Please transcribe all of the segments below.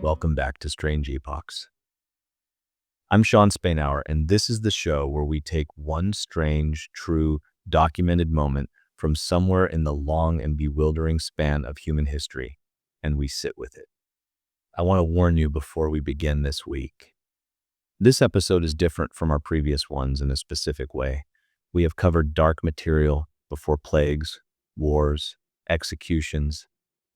welcome back to Strange Epochs. I'm Sean Spainhour, and this is the show where we take one strange, true, documented moment from somewhere in the long and bewildering span of human history, and we sit with it. I want to warn you before we begin this week. This episode is different from our previous ones in a specific way. We have covered dark material before plagues, wars, executions,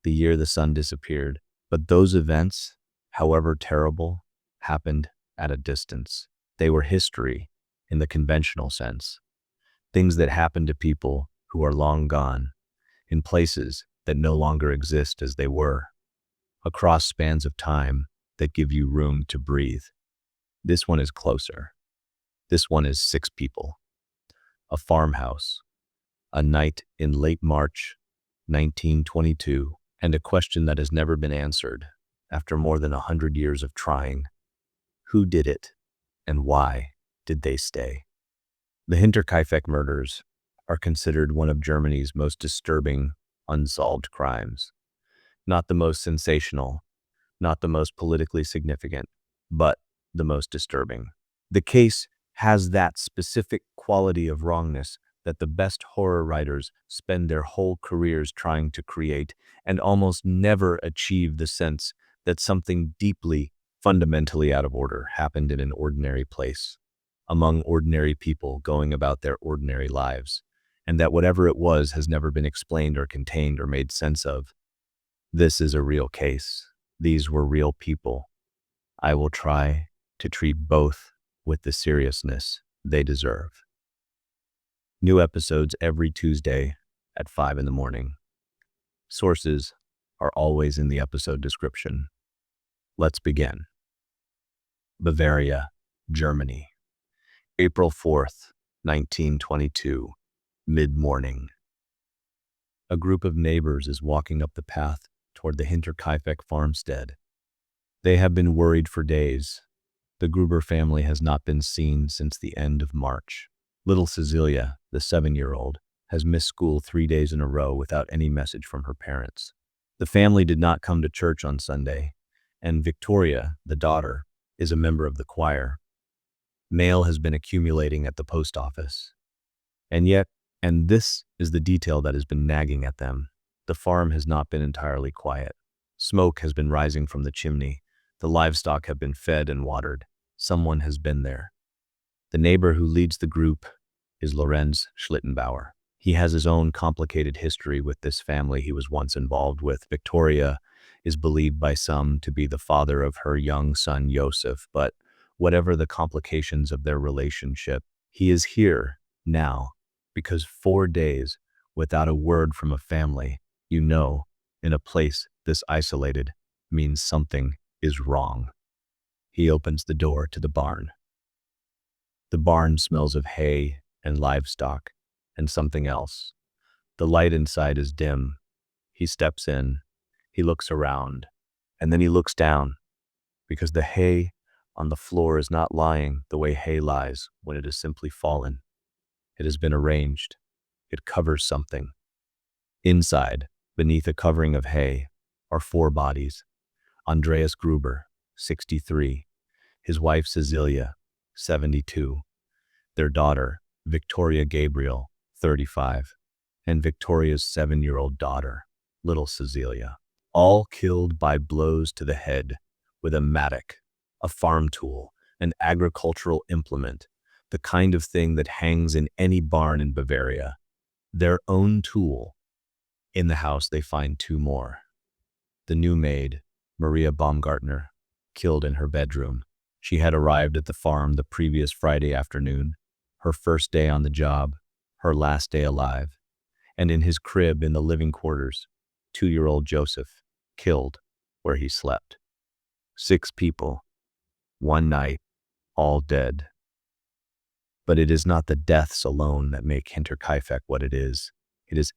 the year the sun disappeared. But those events, however terrible, happened at a distance. They were history in the conventional sense. Things that happened to people who are long gone, in places that no longer exist as they were, across spans of time that give you room to breathe. This one is closer. This one is 6 people. A farmhouse. A night in late March, 1922. And a question that has never been answered after more than 100 years of trying. Who did it, and why did they stay? The Hinterkaifeck murders are considered one of Germany's most disturbing, unsolved crimes. Not the most sensational, not the most politically significant, but the most disturbing. The case has that specific quality of wrongness that the best horror writers spend their whole careers trying to create and almost never achieve the sense that something deeply, fundamentally out of order happened in an ordinary place, among ordinary people going about their ordinary lives, and that whatever it was has never been explained or contained or made sense of. This is a real case. These were real people. I will try to treat both with the seriousness they deserve. New episodes every Tuesday at 5 in the morning. Sources are always in the episode description. Let's begin. Bavaria, Germany. April 4th, 1922, mid-morning. A group of neighbors is walking up the path toward the Hinterkaifeck farmstead. They have been worried for days. The Gruber family has not been seen since the end of March. Little Cecilia, the 7-year-old, has missed school 3 days in a row without any message from her parents. The family did not come to church on Sunday, and Victoria, the daughter, is a member of the choir. Mail has been accumulating at the post office. And yet, and this is the detail that has been nagging at them, the farm has not been entirely quiet. Smoke has been rising from the chimney. The livestock have been fed and watered. Someone has been there. The neighbor who leads the group is Lorenz Schlittenbauer. He has his own complicated history with this family he was once involved with. Victoria is believed by some to be the father of her young son Joseph, but whatever the complications of their relationship, he is here now because 4 days without a word from a family, in a place this isolated, means something is wrong. He opens the door to the barn. The barn smells of hay and livestock and something else. The light inside is dim. He steps in, he looks around, and then he looks down, because the hay on the floor is not lying the way hay lies when it has simply fallen. It has been arranged. It covers something. Inside, beneath a covering of hay, are 4 bodies. Andreas Gruber, 63, his wife Cecilia, 72, their daughter, Victoria Gabriel, 35, and Victoria's 7-year-old daughter, little Cecilia, all killed by blows to the head with a mattock, a farm tool, an agricultural implement, the kind of thing that hangs in any barn in Bavaria. Their own tool. In the house they find 2 more. The new maid, Maria Baumgartner, killed in her bedroom. She had arrived at the farm the previous Friday afternoon, her first day on the job, her last day alive, and in his crib in the living quarters, 2-year-old Joseph, killed where he slept. 6 people, 1 night, all dead. But it is not the deaths alone that make Hinterkaifeck what it is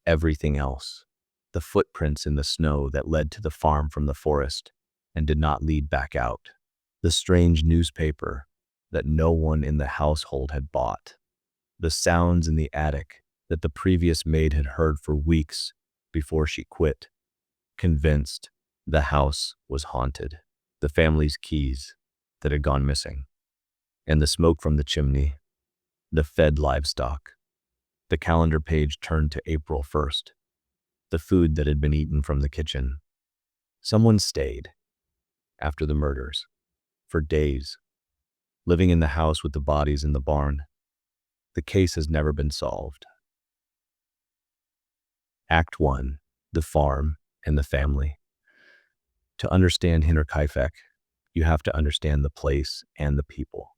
everything else. The footprints in the snow that led to the farm from the forest and did not lead back out. The strange newspaper that no one in the household had bought. The sounds in the attic that the previous maid had heard for weeks before she quit, convinced the house was haunted. the family's keys that had gone missing, and the smoke from the chimney, the fed livestock. The calendar page turned to April 1st, the food that had been eaten from the kitchen. Someone stayed, after the murders, for days, living in the house with the bodies in the barn. The case has never been solved. Act 1. The farm and the family. To understand Hinterkaifeck, you have to understand the place and the people,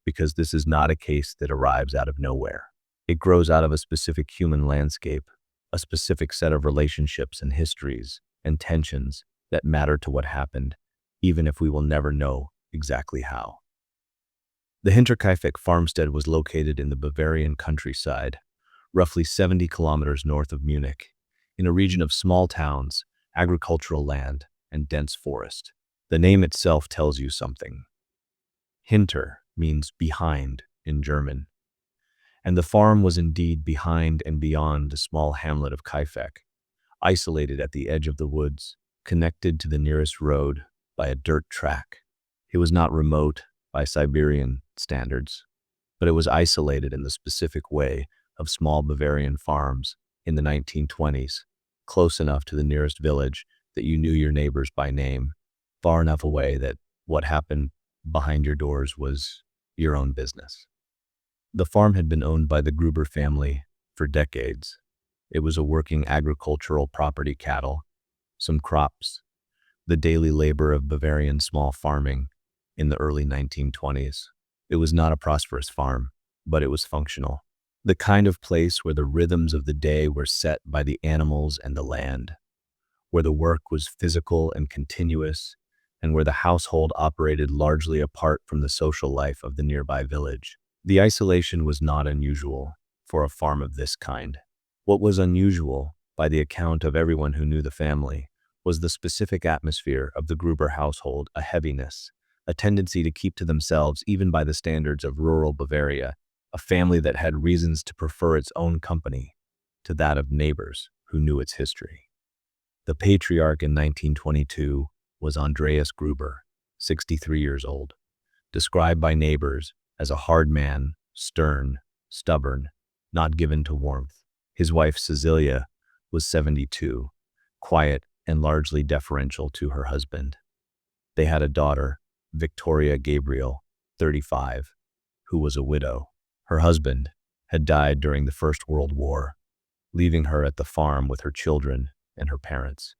because this is not a case that arrives out of nowhere. It grows out of a specific human landscape, a specific set of relationships and histories and tensions that matter to what happened, even if we will never know exactly how. The Hinterkaifeck farmstead was located in the Bavarian countryside, roughly 70 kilometers north of Munich, in a region of small towns, agricultural land, and dense forest. The name itself tells you something. Hinter means behind in German, and the farm was indeed behind and beyond the small hamlet of Kaifeck, isolated at the edge of the woods, connected to the nearest road by a dirt track. It was not remote by Siberian standards, but it was isolated in the specific way of small Bavarian farms in the 1920s, close enough to the nearest village that you knew your neighbors by name, far enough away that what happened behind your doors was your own business. The farm had been owned by the Gruber family for decades. It was a working agricultural property: cattle, some crops, the daily labor of Bavarian small farming in the early 1920s. It was not a prosperous farm, but it was functional. The kind of place where the rhythms of the day were set by the animals and the land, where the work was physical and continuous, and where the household operated largely apart from the social life of the nearby village. The isolation was not unusual for a farm of this kind. What was unusual, by the account of everyone who knew the family, was the specific atmosphere of the Gruber household: a heaviness, a tendency to keep to themselves even by the standards of rural Bavaria, a family that had reasons to prefer its own company to that of neighbors who knew its history. The patriarch in 1922 was Andreas Gruber, 63 years old, described by neighbors as a hard man, stern, stubborn, not given to warmth. His wife Cecilia was 72, quiet and largely deferential to her husband. They had a daughter, Victoria Gabriel, 35, who was a widow. Her husband had died during the First World War, leaving her at the farm with her children and her parents.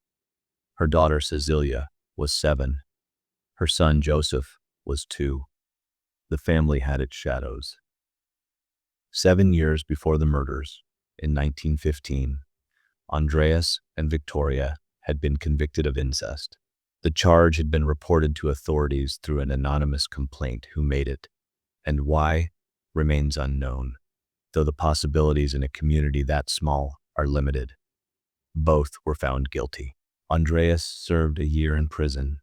Her daughter Cecilia was 7. Her son Joseph was 2. The family had its shadows. 7 years before the murders, in 1915, Andreas and Victoria had been convicted of incest. The charge had been reported to authorities through an anonymous complaint. Who made it and why remains unknown, though the possibilities in a community that small are limited. Both were found guilty. Andreas served a year in prison.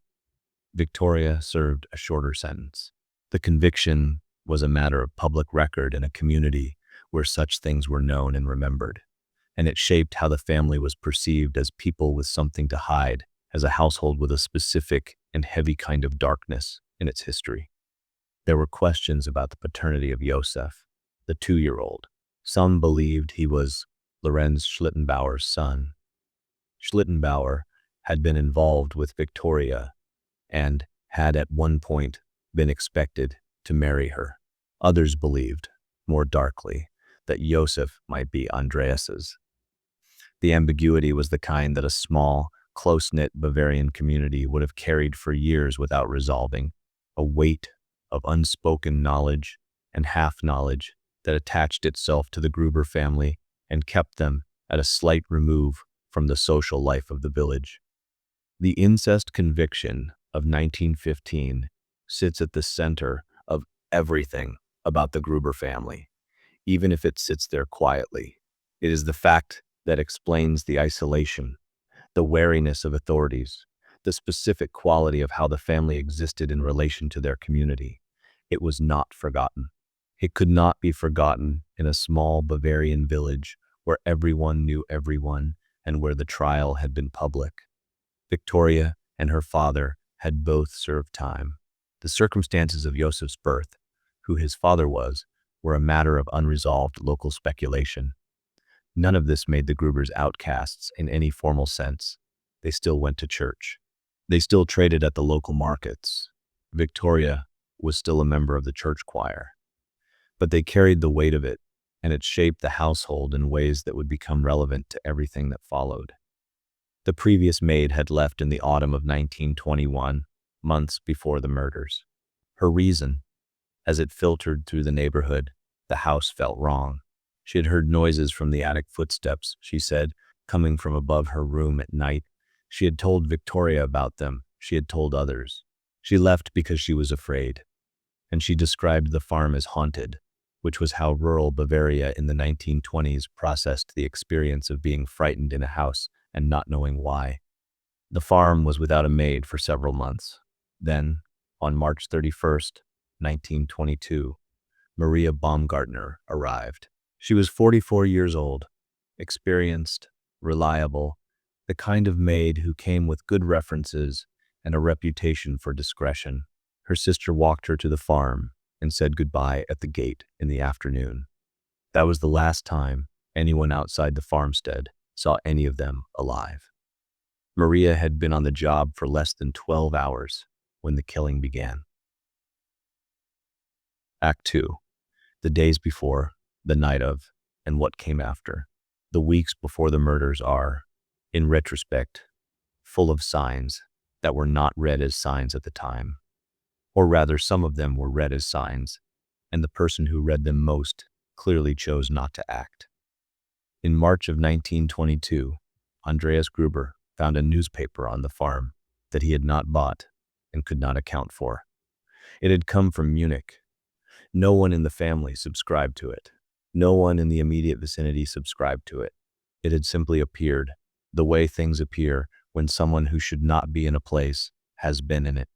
Victoria served a shorter sentence. The conviction was a matter of public record in a community where such things were known and remembered, and it shaped how the family was perceived as people with something to hide, as a household with a specific and heavy kind of darkness in its history. There were questions about the paternity of Josef, the 2-year-old. Some believed he was Lorenz Schlittenbauer's son. Schlittenbauer had been involved with Victoria and had at one point been expected to marry her. Others believed, more darkly, that Josef might be Andreas's. The ambiguity was the kind that a small, close-knit Bavarian community would have carried for years without resolving, a weight of unspoken knowledge and half-knowledge that attached itself to the Gruber family and kept them at a slight remove from the social life of the village. The incest conviction of 1915 sits at the center of everything about the Gruber family, even if it sits there quietly. It is the fact that explains the isolation, the wariness of authorities, the specific quality of how the family existed in relation to their community. It was not forgotten. It could not be forgotten in a small Bavarian village where everyone knew everyone and where the trial had been public. Victoria and her father had both served time. The circumstances of Joseph's birth, who his father was, were a matter of unresolved local speculation. None of this made the Grubers outcasts in any formal sense. They still went to church. They still traded at the local markets. Victoria was still a member of the church choir. But they carried the weight of it, and it shaped the household in ways that would become relevant to everything that followed. The previous maid had left in the autumn of 1921, months before the murders. Her reason, as it filtered through the neighborhood, the house felt wrong. She had heard noises from the attic footsteps, she said, coming from above her room at night. She had told Victoria about them. She had told others. She left because she was afraid. And she described the farm as haunted, which was how rural Bavaria in the 1920s processed the experience of being frightened in a house and not knowing why. The farm was without a maid for several months. Then, on March 31st, 1922, Maria Baumgartner arrived. She was 44 years old, experienced, reliable, the kind of maid who came with good references and a reputation for discretion. Her sister walked her to the farm and said goodbye at the gate in the afternoon. That was the last time anyone outside the farmstead saw any of them alive. Maria had been on the job for less than 12 hours when the killing began. Act 2. The days before, the night of, and what came after. The weeks before the murders are, in retrospect, full of signs that were not read as signs at the time. Or rather, some of them were read as signs, and the person who read them most clearly chose not to act. In March of 1922, Andreas Gruber found a newspaper on the farm that he had not bought and could not account for. It had come from Munich. No one in the family subscribed to it. No one in the immediate vicinity subscribed to it. It had simply appeared, the way things appear when someone who should not be in a place has been in it.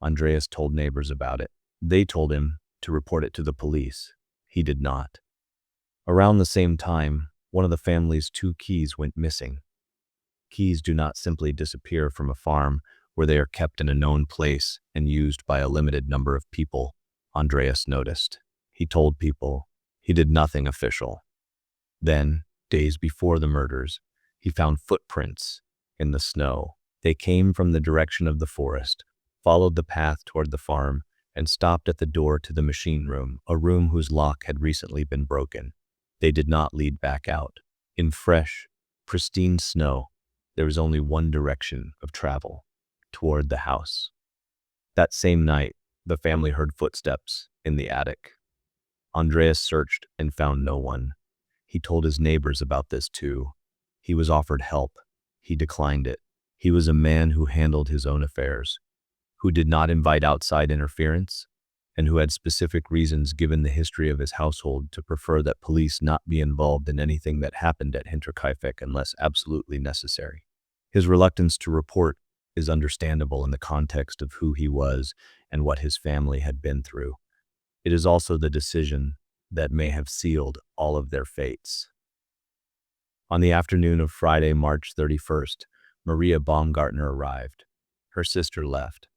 Andreas told neighbors about it. They told him to report it to the police. He did not. Around the same time, one of the family's 2 keys went missing. Keys do not simply disappear from a farm where they are kept in a known place and used by a limited number of people, Andreas noticed. He told people. He did nothing official. Then, days before the murders, he found footprints in the snow. They came from the direction of the forest, followed the path toward the farm, and stopped at the door to the machine room, a room whose lock had recently been broken. They did not lead back out. In fresh, pristine snow, there was only one direction of travel, toward the house. That same night, the family heard footsteps in the attic. Andreas searched and found no one. He told his neighbors about this too. He was offered help. He declined it. He was a man who handled his own affairs, who did not invite outside interference, and who had specific reasons given the history of his household to prefer that police not be involved in anything that happened at Hinterkaifeck unless absolutely necessary. His reluctance to report is understandable in the context of who he was and what his family had been through. It is also the decision that may have sealed all of their fates. On the afternoon of Friday, March 31st, Maria Baumgartner arrived. Her sister left.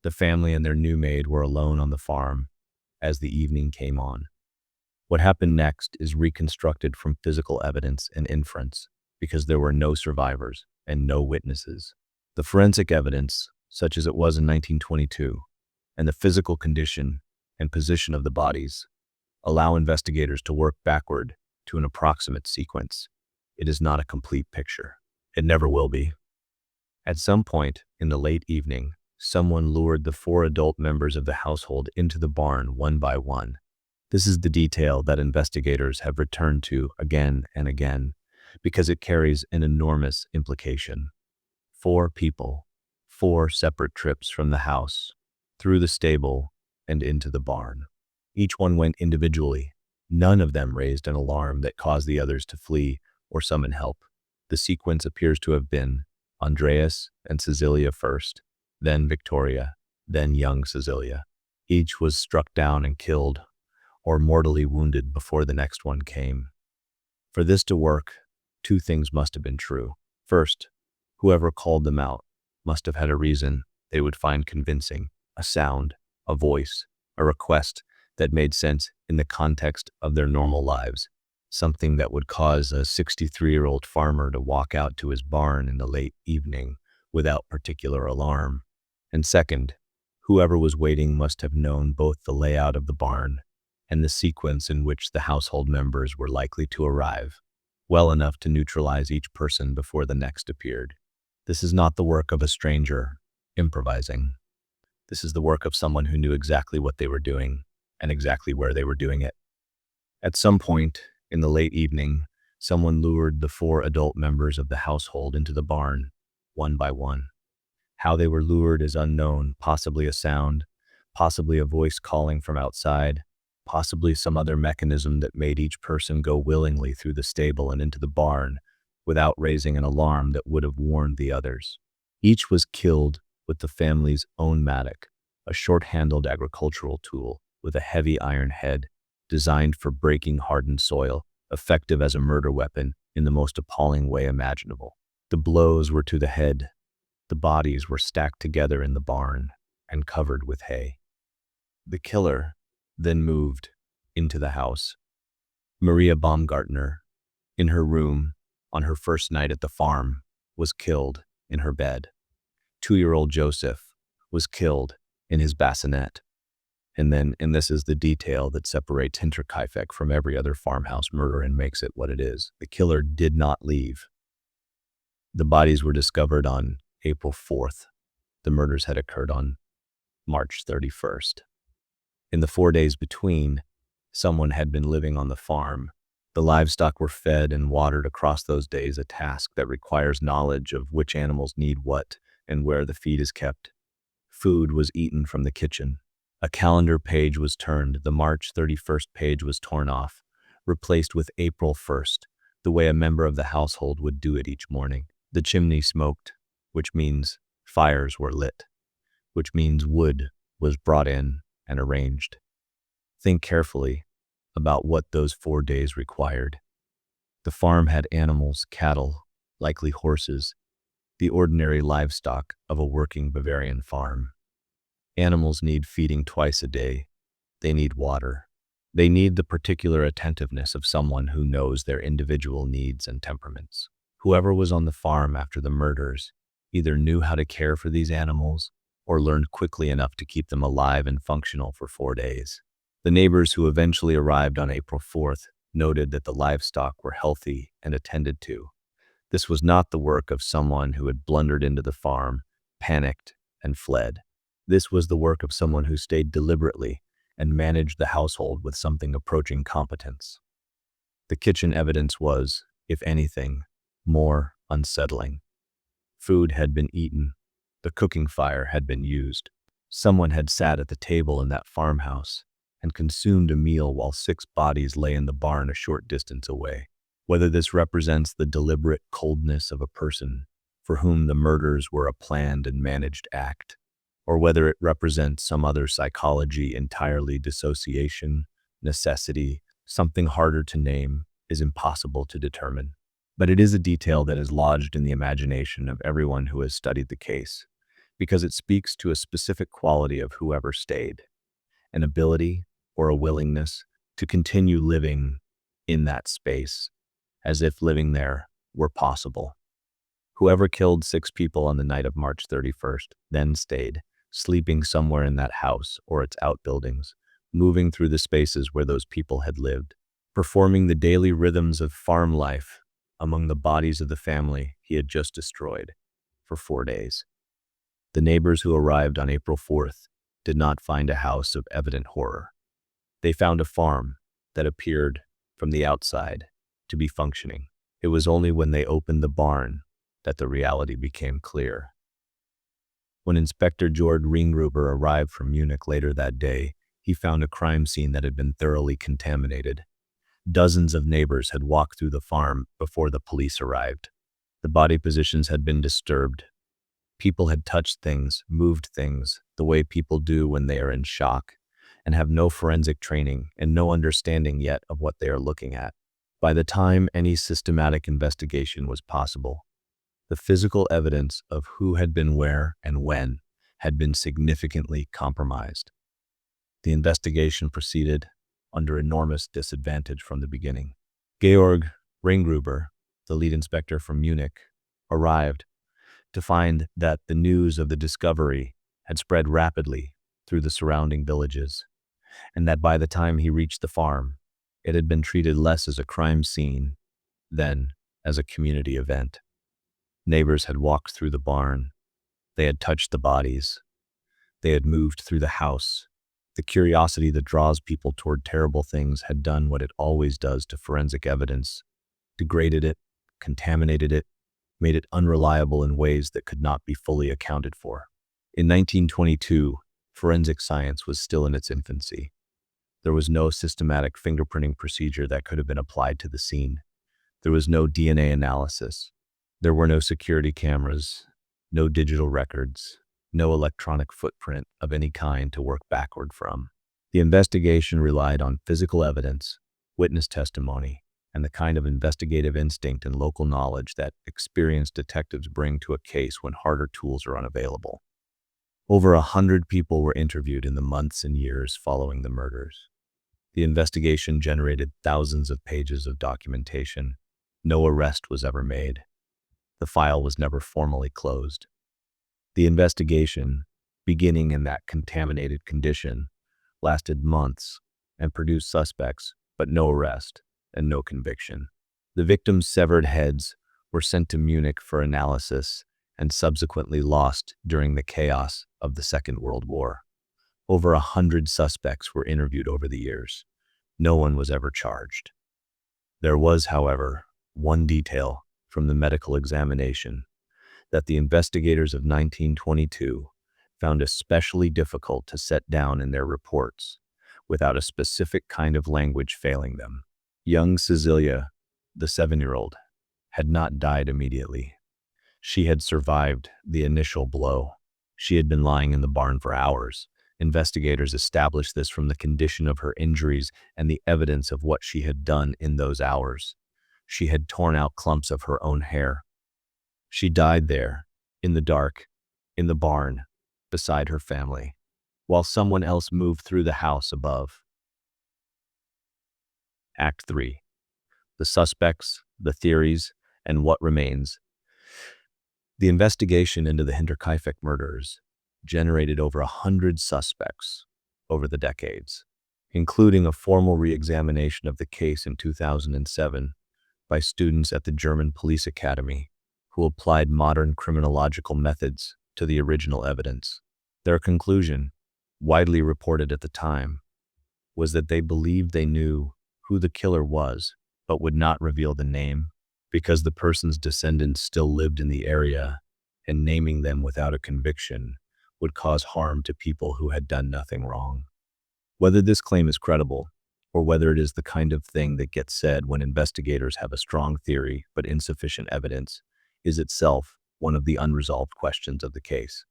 The family and their new maid were alone on the farm as the evening came on. What happened next is reconstructed from physical evidence and inference because there were no survivors and no witnesses. The forensic evidence, such as it was in 1922, and the physical condition and position of the bodies allow investigators to work backward to an approximate sequence. It is not a complete picture. It never will be. At some point in the late evening, someone lured the 4 adult members of the household into the barn one by one. This is the detail that investigators have returned to again and again because it carries an enormous implication. 4 people, 4 separate trips from the house, through the stable, and into the barn. Each one went individually. None of them raised an alarm that caused the others to flee or summon help. The sequence appears to have been Andreas and Cecilia first, then Victoria, then young Cecilia. Each was struck down and killed, or mortally wounded before the next one came. For this to work, 2 things must have been true. First, whoever called them out must have had a reason they would find convincing, a sound, a voice, a request that made sense in the context of their normal lives, something that would cause a 63-year-old farmer to walk out to his barn in the late evening without particular alarm. And second, whoever was waiting must have known both the layout of the barn and the sequence in which the household members were likely to arrive, well enough to neutralize each person before the next appeared. This is not the work of a stranger improvising. This is the work of someone who knew exactly what they were doing and exactly where they were doing it. At some point in the late evening, someone lured the 4 adult members of the household into the barn, one by one. How they were lured is unknown, possibly a sound, possibly a voice calling from outside, possibly some other mechanism that made each person go willingly through the stable and into the barn without raising an alarm that would have warned the others. Each was killed with the family's own mattock, a short-handled agricultural tool with a heavy iron head designed for breaking hardened soil, effective as a murder weapon in the most appalling way imaginable. The blows were to the head. The bodies were stacked together in the barn and covered with hay. The killer then moved into the house. Maria Baumgartner, in her room on her first night at the farm, was killed in her bed. 2-year-old Joseph was killed in his bassinet. And this is the detail that separates Hinterkaifeck from every other farmhouse murder and makes it what it is. The killer did not leave. The bodies were discovered on April 4th. The murders had occurred on March 31st. In the 4 days between, someone had been living on the farm. The livestock were fed and watered across those days, a task that requires knowledge of which animals need what and where the feed is kept. Food was eaten from the kitchen. A calendar page was turned. The March 31st page was torn off, replaced with April 1st, the way a member of the household would do it each morning. The chimney smoked, which means fires were lit, which means wood was brought in and arranged. Think carefully about what those 4 days required. The farm had animals, cattle, likely horses, the ordinary livestock of a working Bavarian farm. Animals need feeding twice a day. They need water. They need the particular attentiveness of someone who knows their individual needs and temperaments. Whoever was on the farm after the murders either knew how to care for these animals or learned quickly enough to keep them alive and functional for 4 days. The neighbors who eventually arrived on April 4th noted that the livestock were healthy and attended to. This was not the work of someone who had blundered into the farm, panicked, and fled. This was the work of someone who stayed deliberately and managed the household with something approaching competence. The kitchen evidence was, if anything, more unsettling. Food had been eaten. The cooking fire had been used. Someone had sat at the table in that farmhouse and consumed a meal while 6 bodies lay in the barn a short distance away. Whether this represents the deliberate coldness of a person for whom the murders were a planned and managed act, or whether it represents some other psychology entirely, dissociation, necessity, something harder to name, is impossible to determine. But it is a detail that is lodged in the imagination of everyone who has studied the case, because it speaks to a specific quality of whoever stayed, an ability or a willingness to continue living in that space, as if living there were possible. Whoever killed 6 people on the night of March 31st then stayed, sleeping somewhere in that house or its outbuildings, moving through the spaces where those people had lived, performing the daily rhythms of farm life among the bodies of the family he had just destroyed for 4 days. The neighbors who arrived on April 4th did not find a house of evident horror. They found a farm that appeared, from the outside, to be functioning. It was only when they opened the barn that the reality became clear. When Inspector Jord Ringgruber arrived from Munich later that day, he found a crime scene that had been thoroughly contaminated. Dozens of neighbors had walked through the farm before the police arrived. The body positions had been disturbed. People had touched things, moved things, the way people do when they are in shock, and have no forensic training and no understanding yet of what they are looking at. By the time any systematic investigation was possible, the physical evidence of who had been where and when had been significantly compromised. The investigation proceeded under enormous disadvantage from the beginning. Georg Ringgruber, the lead inspector from Munich, arrived to find that the news of the discovery had spread rapidly through the surrounding villages, and that by the time he reached the farm, it had been treated less as a crime scene than as a community event. Neighbors had walked through the barn. They had touched the bodies. They had moved through the house. The curiosity that draws people toward terrible things had done what it always does to forensic evidence: degraded it, contaminated it, made it unreliable in ways that could not be fully accounted for. In 1922, forensic science was still in its infancy. There was no systematic fingerprinting procedure that could have been applied to the scene. There was no DNA analysis. There were no security cameras, no digital records, no electronic footprint of any kind to work backward from. The investigation relied on physical evidence, witness testimony, and the kind of investigative instinct and local knowledge that experienced detectives bring to a case when harder tools are unavailable. Over 100 people were interviewed in the months and years following the murders. The investigation generated thousands of pages of documentation. No arrest was ever made. The file was never formally closed. The investigation, beginning in that contaminated condition, lasted months and produced suspects, but no arrest and no conviction. The victims' severed heads were sent to Munich for analysis and subsequently lost during the chaos of the Second World War. Over 100 suspects were interviewed over the years. No one was ever charged. There was, however, one detail from the medical examination that the investigators of 1922 found especially difficult to set down in their reports without a specific kind of language failing them. Young Cecilia, the 7-year-old, had not died immediately. She had survived the initial blow. She had been lying in the barn for hours. Investigators established this from the condition of her injuries and the evidence of what she had done in those hours. She had torn out clumps of her own hair. She died there, in the dark, in the barn, beside her family, while someone else moved through the house above. Act 3. The suspects, the theories, and what remains. The investigation into the Hinterkaifeck murders generated over 100 suspects over the decades, including a formal re-examination of the case in 2007 by students at the German Police Academy who applied modern criminological methods to the original evidence. Their conclusion, widely reported at the time, was that they believed they knew who the killer was, but would not reveal the name because the person's descendants still lived in the area, and naming them without a conviction would cause harm to people who had done nothing wrong. Whether this claim is credible, or whether it is the kind of thing that gets said when investigators have a strong theory but insufficient evidence, is itself one of the unresolved questions of the case.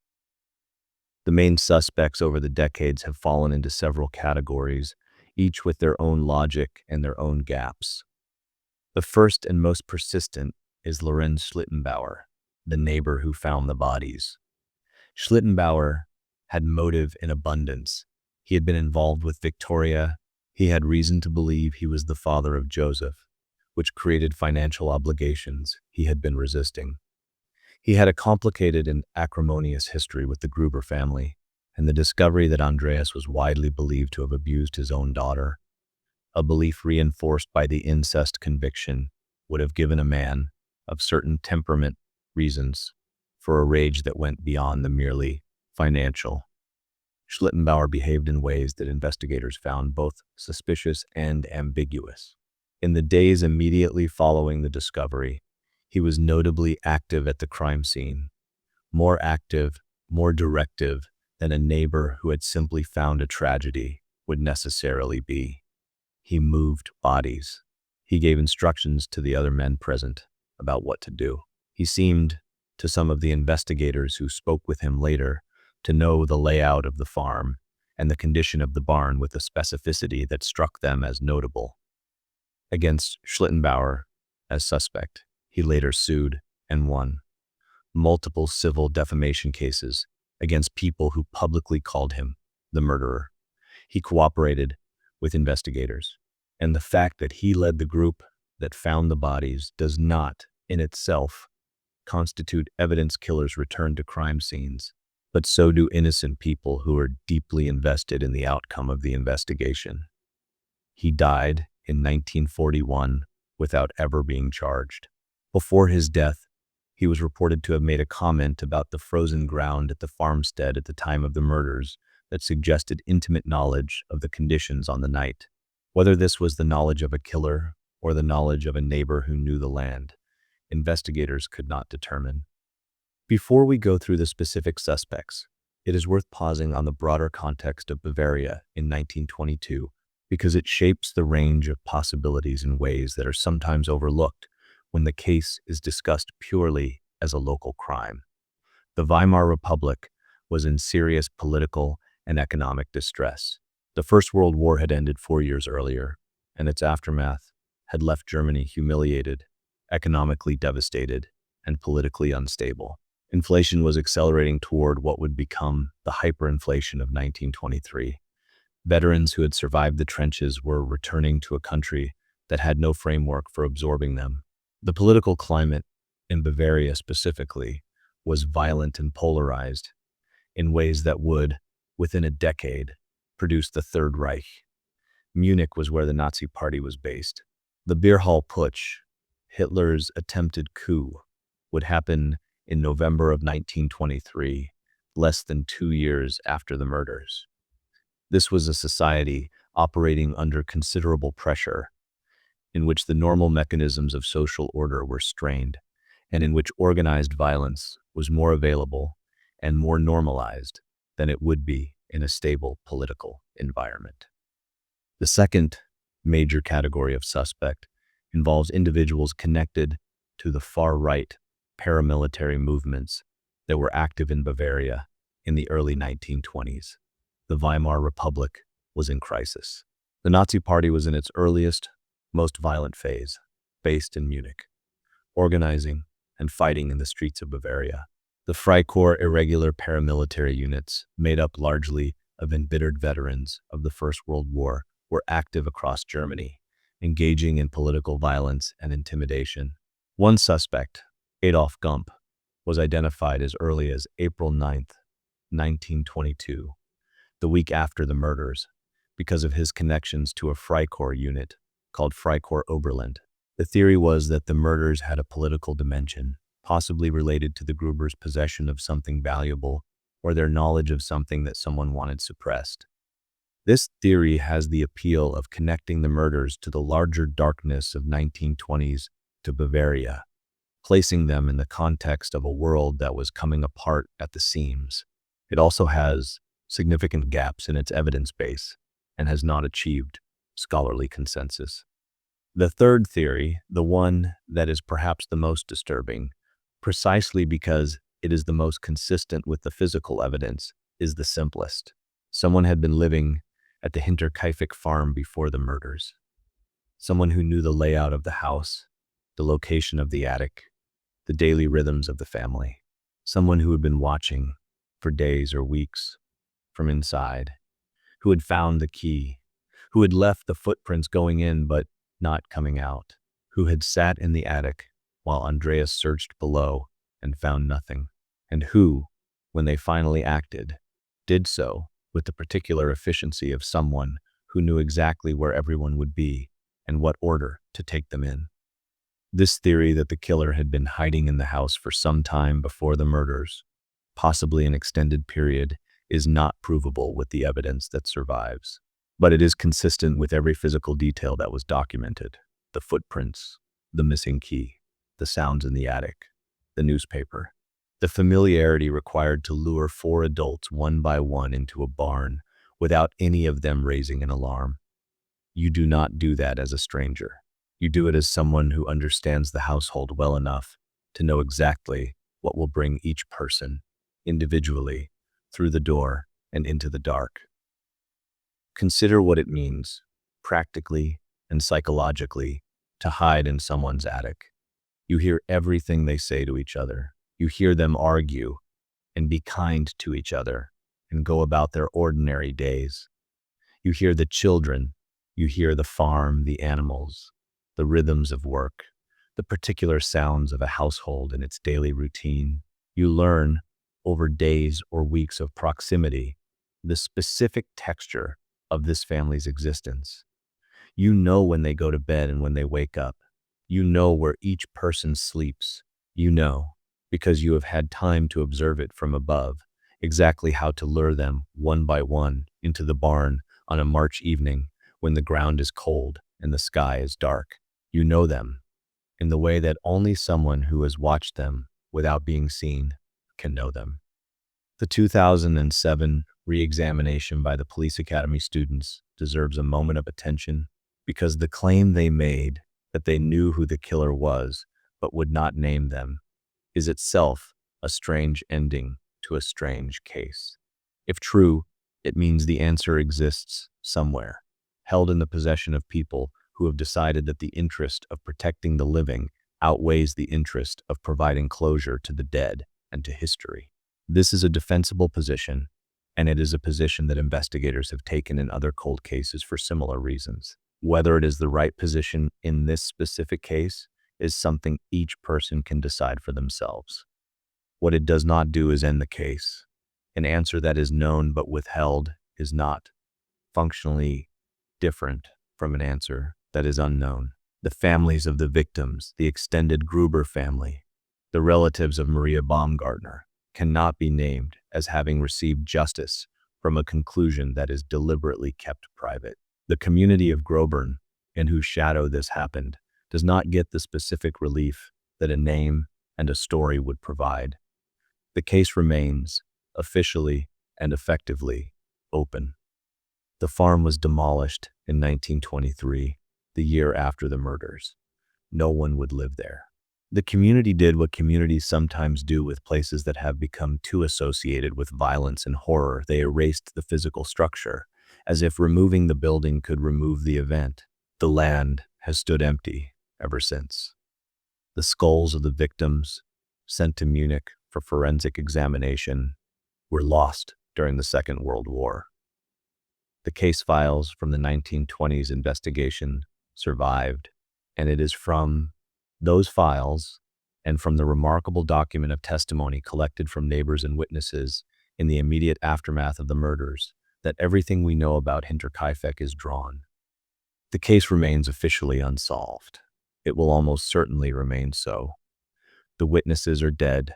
The main suspects over the decades have fallen into several categories, each with their own logic and their own gaps. The first and most persistent is Lorenz Schlittenbauer, the neighbor who found the bodies. Schlittenbauer had motive in abundance. He had been involved with Victoria. He had reason to believe he was the father of Joseph, which created financial obligations he had been resisting. He had a complicated and acrimonious history with the Gruber family, and the discovery that Andreas was widely believed to have abused his own daughter, a belief reinforced by the incest conviction, would have given a man of certain temperament reasons for a rage that went beyond the merely financial. Schlittenbauer behaved in ways that investigators found both suspicious and ambiguous. In the days immediately following the discovery, he was notably active at the crime scene, more active, more directive than a neighbor who had simply found a tragedy would necessarily be. He moved bodies. He gave instructions to the other men present about what to do. He seemed, to some of the investigators who spoke with him later, to know the layout of the farm and the condition of the barn with a specificity that struck them as notable. Against Schlittenbauer, as suspect, he later sued and won multiple civil defamation cases against people who publicly called him the murderer. He cooperated with investigators, and the fact that he led the group that found the bodies does not, in itself, constitute evidence killers return to crime scenes, but so do innocent people who are deeply invested in the outcome of the investigation. He died in 1941 without ever being charged. Before his death, he was reported to have made a comment about the frozen ground at the farmstead at the time of the murders that suggested intimate knowledge of the conditions on the night. Whether this was the knowledge of a killer or the knowledge of a neighbor who knew the land, investigators could not determine. Before we go through the specific suspects, it is worth pausing on the broader context of Bavaria in 1922 because it shapes the range of possibilities in ways that are sometimes overlooked when the case is discussed purely as a local crime. The Weimar Republic was in serious political and economic distress. The First World War had ended 4 years earlier, and its aftermath had left Germany humiliated, economically devastated, and politically unstable. Inflation was accelerating toward what would become the hyperinflation of 1923. Veterans who had survived the trenches were returning to a country that had no framework for absorbing them. The political climate, in Bavaria specifically, was violent and polarized in ways that would, within a decade, produce the Third Reich. Munich was where the Nazi Party was based. The Beer Hall Putsch, Hitler's attempted coup, would happen in November of 1923, less than 2 years after the murders. This was a society operating under considerable pressure, in which the normal mechanisms of social order were strained, and in which organized violence was more available and more normalized than it would be in a stable political environment. The second major category of suspect involves individuals connected to the far-right paramilitary movements that were active in Bavaria in the early 1920s. The Weimar Republic was in crisis. The Nazi Party was in its earliest, most violent phase, based in Munich, organizing and fighting in the streets of Bavaria. The Freikorps irregular paramilitary units, made up largely of embittered veterans of the First World War, were active across Germany, engaging in political violence and intimidation. One suspect, Adolf Gump, was identified as early as April 9, 1922, the week after the murders, because of his connections to a Freikorps unit called Freikorps Oberland. The theory was that the murders had a political dimension, possibly related to the Gruber's possession of something valuable or their knowledge of something that someone wanted suppressed. This theory has the appeal of connecting the murders to the larger darkness of 1920s to Bavaria, placing them in the context of a world that was coming apart at the seams. It also has significant gaps in its evidence base and has not achieved scholarly consensus. The third theory, the one that is perhaps the most disturbing, precisely because it is the most consistent with the physical evidence, is the simplest. Someone had been living at the Hinterkaifeck farm before the murders. Someone who knew the layout of the house, the location of the attic, the daily rhythms of the family. Someone who had been watching for days or weeks from inside, who had found the key, who had left the footprints going in but not coming out, who had sat in the attic while Andreas searched below and found nothing, and who, when they finally acted, did so with the particular efficiency of someone who knew exactly where everyone would be and what order to take them in. This theory that the killer had been hiding in the house for some time before the murders, possibly an extended period, is not provable with the evidence that survives. But it is consistent with every physical detail that was documented: the footprints, the missing key, the sounds in the attic, the newspaper, the familiarity required to lure 4 adults one by one into a barn without any of them raising an alarm. You do not do that as a stranger. You do it as someone who understands the household well enough to know exactly what will bring each person, individually, through the door and into the dark. Consider what it means, practically and psychologically, to hide in someone's attic. You hear everything they say to each other. You hear them argue, and be kind to each other and go about their ordinary days. You hear the children, you hear the farm, the animals, the rhythms of work, the particular sounds of a household and its daily routine. You learn, over days or weeks of proximity, the specific texture of this family's existence. You know when they go to bed and when they wake up. You know where each person sleeps. You know, because you have had time to observe it from above, exactly how to lure them one by one into the barn on a March evening when the ground is cold and the sky is dark. You know them in the way that only someone who has watched them without being seen can know them. The 2007 re-examination by the Police Academy students deserves a moment of attention because the claim they made that they knew who the killer was but would not name them is itself a strange ending to a strange case. If true, it means the answer exists somewhere, held in the possession of people who have decided that the interest of protecting the living outweighs the interest of providing closure to the dead and to history. This is a defensible position, and it is a position that investigators have taken in other cold cases for similar reasons. Whether it is the right position in this specific case is something each person can decide for themselves. What it does not do is end the case. An answer that is known but withheld is not functionally different from an answer that is unknown. The families of the victims, the extended Gruber family, the relatives of Maria Baumgartner, cannot be named as having received justice from a conclusion that is deliberately kept private. The community of Grobern, in whose shadow this happened, does not get the specific relief that a name and a story would provide. The case remains, officially and effectively, open. The farm was demolished in 1923, the year after the murders. No one would live there. The community did what communities sometimes do with places that have become too associated with violence and horror. They erased the physical structure, as if removing the building could remove the event. The land has stood empty ever since. The skulls of the victims, sent to Munich for forensic examination, were lost during the Second World War. The case files from the 1920s investigation survived, and it is from those files and from the remarkable document of testimony collected from neighbors and witnesses in the immediate aftermath of the murders that everything we know about Hinterkaifeck is drawn. The case remains officially unsolved. It will almost certainly remain so. The witnesses are dead.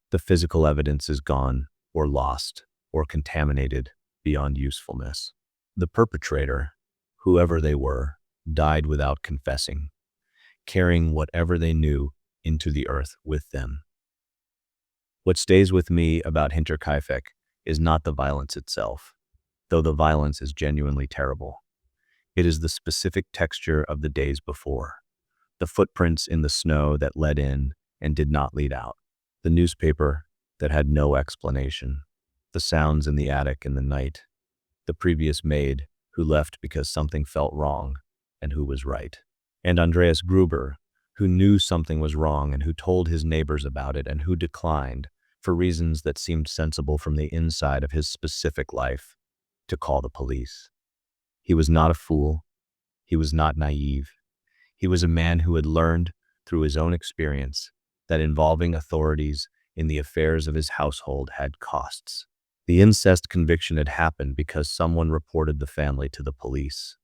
The physical evidence is gone or lost or contaminated beyond usefulness. The perpetrator, whoever they were, died without confessing, carrying whatever they knew into the earth with them. What stays with me about Hinterkaifeck is not the violence itself, though the violence is genuinely terrible. It is the specific texture of the days before, the footprints in the snow that led in and did not lead out, the newspaper that had no explanation, the sounds in the attic in the night, the previous maid who left because something felt wrong and who was right, and Andreas Gruber, who knew something was wrong and who told his neighbors about it and who declined, for reasons that seemed sensible from the inside of his specific life, to call the police. He was not a fool. He was not naive. He was a man who had learned through his own experience that involving authorities in the affairs of his household had costs. The incest conviction had happened because someone reported the family to the police.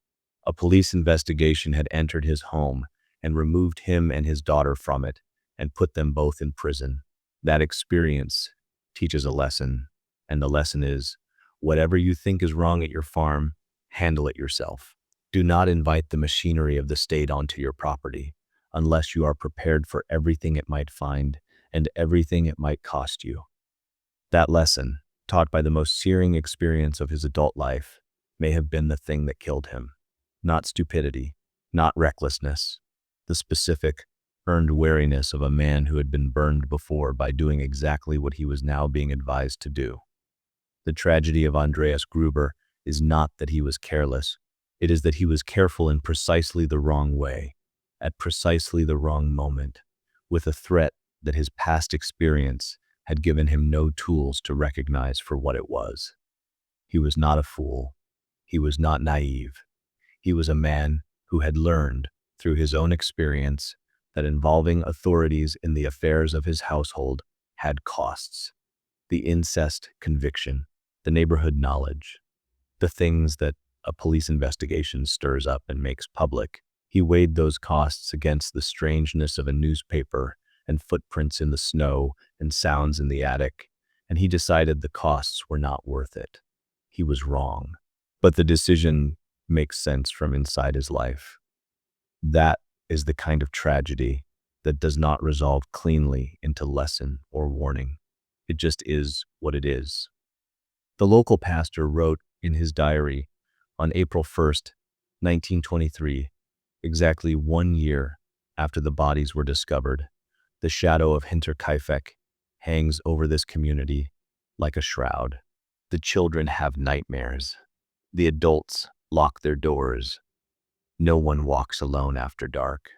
A police investigation had entered his home and removed him and his daughter from it and put them both in prison. That experience teaches a lesson, and the lesson is, whatever you think is wrong at your farm, handle it yourself. Do not invite the machinery of the state onto your property unless you are prepared for everything it might find and everything it might cost you. That lesson, taught by the most searing experience of his adult life, may have been the thing that killed him. Not stupidity, not recklessness, the specific, earned wariness of a man who had been burned before by doing exactly what he was now being advised to do. The tragedy of Andreas Gruber is not that he was careless. It is that he was careful in precisely the wrong way, at precisely the wrong moment, with a threat that his past experience had given him no tools to recognize for what it was. He was not a fool. He was not naive. He was a man who had learned, through his own experience, that involving authorities in the affairs of his household had costs. The incest conviction, the neighborhood knowledge, the things that a police investigation stirs up and makes public. He weighed those costs against the strangeness of a newspaper and footprints in the snow and sounds in the attic, and he decided the costs were not worth it. He was wrong. But the decision makes sense from inside his life. That is the kind of tragedy that does not resolve cleanly into lesson or warning. It just is what it is. The local pastor wrote in his diary on April 1st, 1923, exactly 1 year after the bodies were discovered, the shadow of Hinterkaifeck hangs over this community like a shroud. The children have nightmares. The adults lock their doors. No one walks alone after dark.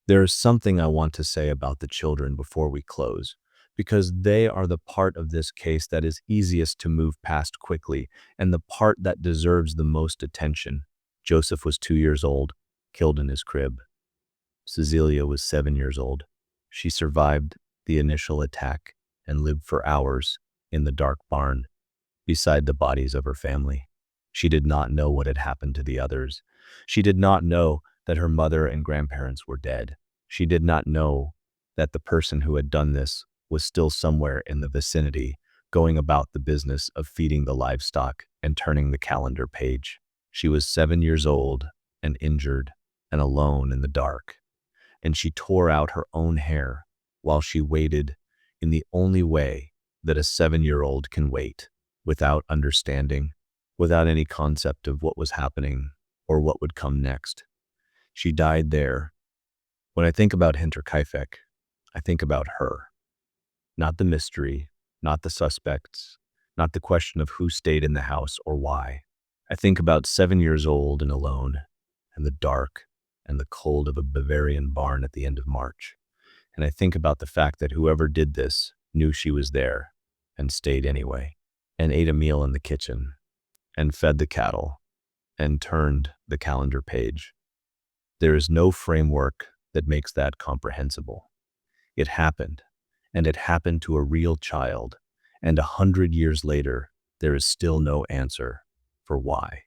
There is something I want to say about the children before we close, because they are the part of this case that is easiest to move past quickly and the part that deserves the most attention. Joseph was 2 years old, killed in his crib. Cecilia was 7 years old. She survived the initial attack and lived for hours in the dark barn beside the bodies of her family. She did not know what had happened to the others. She did not know that her mother and grandparents were dead. She did not know that the person who had done this was still somewhere in the vicinity, going about the business of feeding the livestock and turning the calendar page. She was 7 years old and injured and alone in the dark, and she tore out her own hair while she waited in the only way that a 7-year-old can wait, without understanding, without any concept of what was happening or what would come next. She died there. When I think about Hinterkaifeck, I think about her. Not the mystery, not the suspects, not the question of who stayed in the house or why. I think about 7 years old and alone, and the dark and the cold of a Bavarian barn at the end of March. And I think about the fact that whoever did this knew she was there and stayed anyway, and ate a meal in the kitchen, and fed the cattle, and turned the calendar page. There is no framework that makes that comprehensible. It happened, and it happened to a real child, and 100 years later, there is still no answer for why.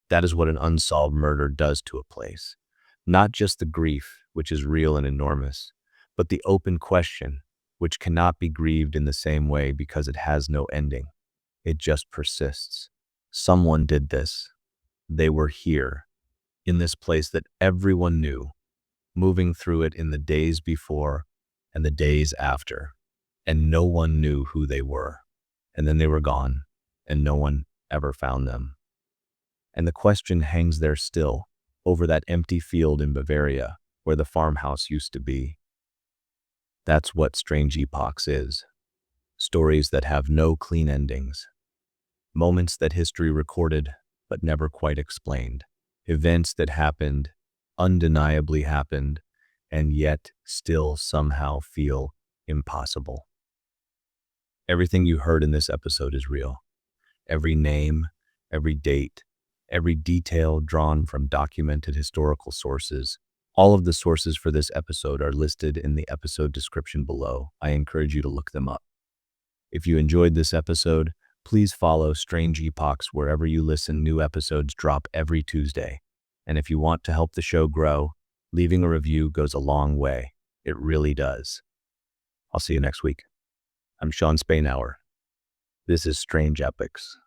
That is what an unsolved murder does to a place. Not just the grief, which is real and enormous, but the open question, which cannot be grieved in the same way because it has no ending. It just persists. Someone did this. They were here, in this place that everyone knew, moving through it in the days before and the days after, and no one knew who they were. And then they were gone, and no one ever found them. And the question hangs there still, over that empty field in Bavaria where the farmhouse used to be. That's what Strange Epochs is. Stories that have no clean endings. Moments that history recorded but never quite explained. Events that happened, undeniably happened, and yet still somehow feel impossible. Everything you heard in this episode is real. Every name, every date, every detail drawn from documented historical sources. All of the sources for this episode are listed in the episode description below. I encourage you to look them up. If you enjoyed this episode, please follow Strange Epochs wherever you listen. New episodes drop every Tuesday. And if you want to help the show grow, leaving a review goes a long way. It really does. I'll see you next week. I'm Sean Spainhour. This is Strange Epochs.